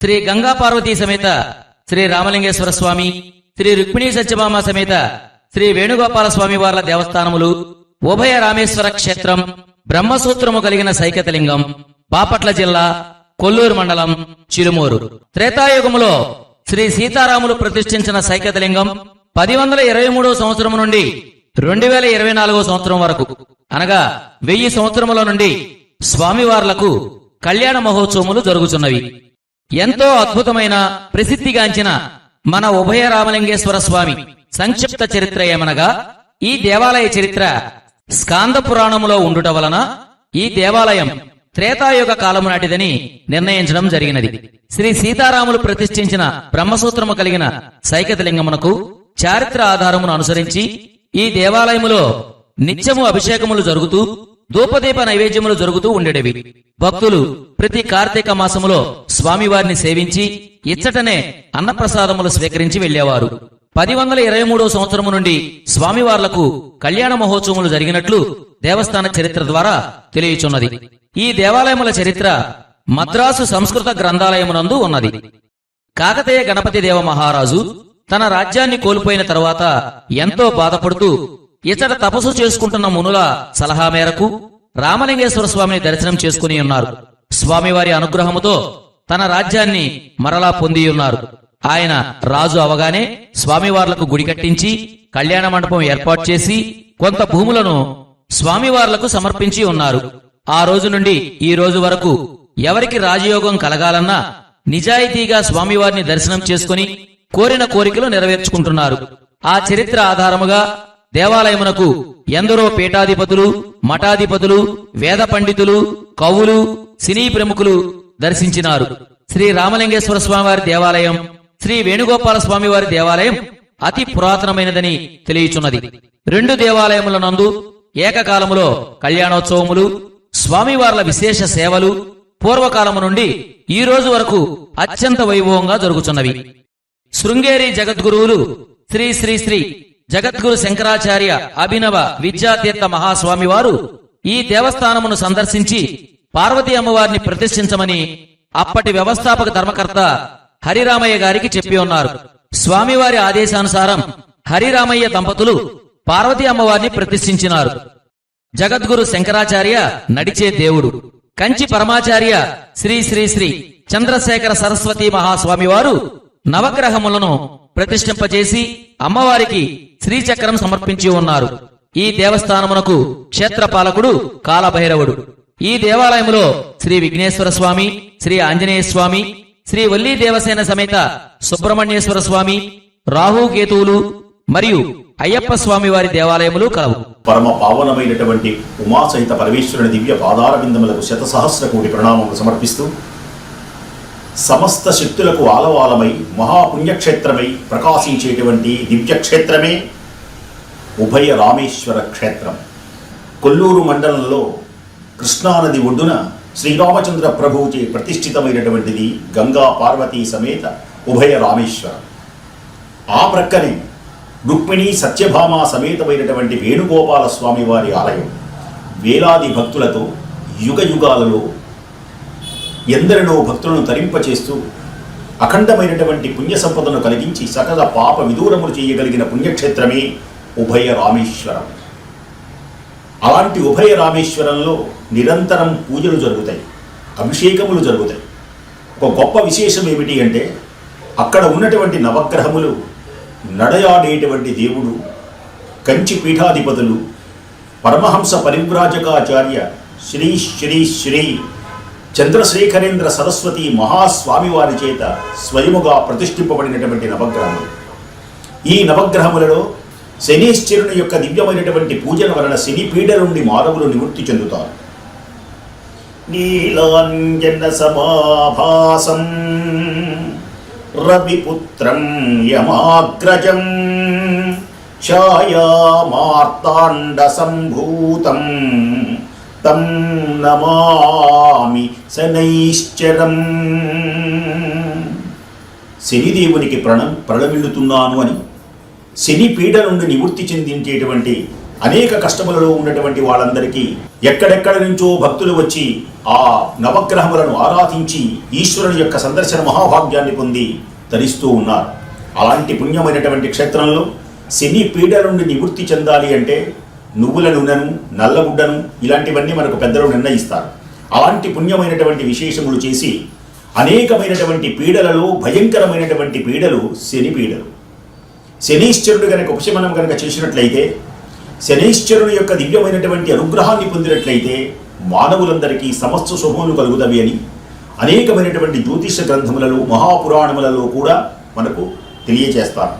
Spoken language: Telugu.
శ్రీ గంగా పార్వతీ సమేత శ్రీ రామలింగేశ్వర స్వామి, శ్రీ రుక్మిణీ సత్యభామ సమేత శ్రీ వేణుగోపాల స్వామి వార్ల దేవస్థానములు, ఉభయ రామేశ్వర క్షేత్రం, బ్రహ్మసూత్రము కలిగిన సైకతలింగం, బాపట్ల జిల్లా, కొల్లూరు మండలం, చిలుమూరు. త్రేతాయుగములో శ్రీ సీతారాములు ప్రతిష్ఠించిన సైకతలింగం 1123 సంవత్సరం నుండి 2024 సంవత్సరం వరకు, అనగా 1000 సంవత్సరముల నుండి స్వామివార్లకు కళ్యాణ మహోత్సవములు జరుగుతున్నవి. ఎంతో అద్భుతమైన ప్రసిద్ధిగాంచిన మన ఉభయ రామలింగేశ్వర స్వామి సంక్షిప్త చరిత్ర ఏమనగా, ఈ దేవాలయ చరిత్ర స్కాంద పురాణములో ఉండుట వలన ఈ దేవాలయం త్రేతాయుగ కాలము నాటిదని నిర్ణయించడం జరిగినది. శ్రీ సీతారాములు ప్రతిష్ఠించిన బ్రహ్మసూత్రము కలిగిన సైకతలింగమునకు చారిత్ర ఆధారమును అనుసరించి ఈ దేవాలయములో నిత్యము అభిషేకములు జరుగుతూ ధూపదీప నైవేద్యములు జరుగుతూ ఉండేవి. భక్తులు ప్రతి కార్తీక మాసములో స్వామివారిని సేవించి ఇచ్చటనే అన్నప్రసాదములు స్వీకరించి వెళ్లేవారు. 1123 సంవత్సరము నుండి స్వామివార్లకు కళ్యాణ మహోత్సవములు జరిగినట్లు దేవస్థాన చరిత్ర ద్వారా తెలియచున్నది. ఈ దేవాలయముల చరిత్ర మద్రాసు సంస్కృత గ్రంథాలయమునందు ఉన్నది. కాకతీయ గణపతి దేవ మహారాజు తన రాజ్యాన్ని కోల్పోయిన తరువాత ఎంతో బాధపడుతూ ఇతర తపస్సు చేసుకుంటున్న మునుల సలహా మేరకు రామలింగేశ్వర స్వామిని దర్శనం చేసుకుని ఉన్నారు. స్వామివారి అనుగ్రహముతో తన రాజ్యాన్ని మరలా పొంది ఉన్నారు. ఆయన రాజు అవగానే స్వామివార్లకు గుడి కట్టించి కళ్యాణ మండపం ఏర్పాటు చేసి కొంత భూములను స్వామివార్లకు సమర్పించి ఉన్నారు. ఆ రోజు నుండి ఈ రోజు వరకు ఎవరికి రాజయోగం కలగాలన్నా నిజాయితీగా స్వామివారిని దర్శనం చేసుకుని కోరిన కోరికలు నెరవేర్చుకుంటున్నారు. ఆ చరిత్ర ఆధారముగా దేవాలయమునకు ఎందరో పీఠాధిపతులు, మఠాధిపతులు, వేద పండితులు, కవులు, సినీ ప్రముఖులు దర్శించినారు. శ్రీ రామలింగేశ్వర స్వామివారి దేవాలయం, శ్రీ వేణుగోపాల స్వామివారి దేవాలయం అతి పురాతనమైనదని తెలియచున్నది. రెండు దేవాలయముల నందు ఏకకాలములో కళ్యాణోత్సవములు, స్వామివార్ల విశేష సేవలు పూర్వకాలము నుండి ఈ రోజు వరకు అత్యంత వైభవంగా జరుగుతున్నవి. శృంగేరి జగద్గురువులు శ్రీ శ్రీ శ్రీ జగద్గురు శంకరాచార్య అభినవ విద్యాతీర్థ మహాస్వామి వారు ఈ దేవస్థానమును సందర్శించి పార్వతీ అమ్మవారిని ప్రతిష్ఠించమని అప్పటి వ్యవస్థాపక ధర్మకర్త హరిరామయ్య గారికి చెప్పి ఉన్నారు. స్వామివారి ఆదేశానుసారం హరిరామయ్య దంపతులు పార్వతీ అమ్మవారిని ప్రతిష్ఠించినారు. జగద్గురు శంకరాచార్య నడిచే దేవుడు, కంచి పరమాచార్య శ్రీ శ్రీ శ్రీ చంద్రశేఖర సరస్వతి మహాస్వామి వారు నవగ్రహములను ప్రతిష్ఠింపచేసి అమ్మవారికి శ్రీచక్రం సమర్పించి ఉన్నారు. ఈ దేవస్థానమునకు క్షేత్రపాలకుడు కాలభైరవుడు. ఈ దేవాలయములో శ్రీ విఘ్నేశ్వర స్వామి, శ్రీ ఆంజనేయ స్వామి, శ్రీ వల్లీ దేవసేన సమేత సుబ్రహ్మణ్యేశ్వర స్వామి, రాహుకేతువులు మరియు అయ్యప్ప స్వామి వారి దేవాలయములు కలవు. పరమ పావనమైనటువంటి ఉమాసహిత పరమేశ్వరుని దివ్య పాదార బిందములకు 100,000 కోటి ప్రణామములు సమర్పిస్తూ, సమస్త శక్తులకు ఆలవాలమై మహాపుణ్యక్షేత్రమై ప్రకాశించేటువంటి దివ్యక్షేత్రమే ఉభయ రామేశ్వర క్షేత్రం. కొల్లూరు మండలంలో కృష్ణానది ఒడ్డున శ్రీరామచంద్ర ప్రభువుచే ప్రతిష్ఠితమైనటువంటిది గంగా పార్వతీ సమేత ఉభయ రామేశ్వరం. ఆ ప్రక్కనే రుక్మిణీ సత్యభామ సమేతమైనటువంటి వేణుగోపాల స్వామి వారి ఆలయం వేలాది భక్తులతో యుగ యుగాలలో ఎందరినో భక్తులను తరింపచేస్తూ అఖండమైనటువంటి పుణ్య సంపదను కలిగించి సకల పాప విదూరములు చేయగలిగిన పుణ్యక్షేత్రమే ఉభయ రామేశ్వరం. అలాంటి ఉభయ రామేశ్వరంలో నిరంతరం పూజలు జరుగుతాయి, అభిషేకములు జరుగుతాయి. ఒక గొప్ప విశేషం ఏమిటి అంటే, అక్కడ ఉన్నటువంటి నవగ్రహములు, నడయాడేటువంటి దేవుడు, కంచి పీఠాధిపతులు, పరమహంస పరివ్రాజకాచార్య శ్రీ శ్రీ శ్రీ చంద్రశేఖరేంద్ర సరస్వతి మహాస్వామివారి చేత స్వయముగా ప్రతిష్ఠింపబడినటువంటి నవగ్రహములు. ఈ నవగ్రహములలో శనీశ్వరుని యొక్క దివ్యమైనటువంటి పూజల వలన శని పీడ నుండి మానవులు నివృత్తి చెందుతారు. నీలాంజన సమాభాసం రవిపుత్రం యమాగ్రజం ఛాయామార్తాండ సంభూతం తం నమామి శనైశ్చరం. శనిదేవునికి ప్రణమిల్లుతున్నాను అని, శని పీడ నుండి నివృత్తి చెందించేటువంటి అనేక కష్టములలో ఉన్నటువంటి వాళ్ళందరికీ ఎక్కడెక్కడ నుంచో భక్తులు వచ్చి ఆ నవగ్రహములను ఆరాధించి ఈశ్వరుని యొక్క సందర్శన మహాభాగ్యాన్ని పొంది ధరిస్తూ ఉన్నారు. అలాంటి పుణ్యమైనటువంటి క్షేత్రంలో శని పీడ నుండి నివృత్తి చెందాలి అంటే నువ్వుల నూనెను, నల్లగుడ్డను ఇలాంటివన్నీ మనకు పెద్దలు నిర్ణయిస్తారు. అలాంటి పుణ్యమైనటువంటి విశేషములు చేసి అనేకమైనటువంటి పీడలలో భయంకరమైనటువంటి పీడలు శని పీడలు. శనీశ్వరుడు కనుక ఉపశమనం కనుక చేసినట్లయితే, శనీశ్వరుడు యొక్క దివ్యమైనటువంటి అనుగ్రహాన్ని పొందినట్లయితే మానవులందరికీ సమస్త శుభములు కలుగుతవి అని అనేకమైనటువంటి జ్యోతిష గ్రంథములలో మహాపురాణములలో కూడా మనకు తెలియజేస్తారు.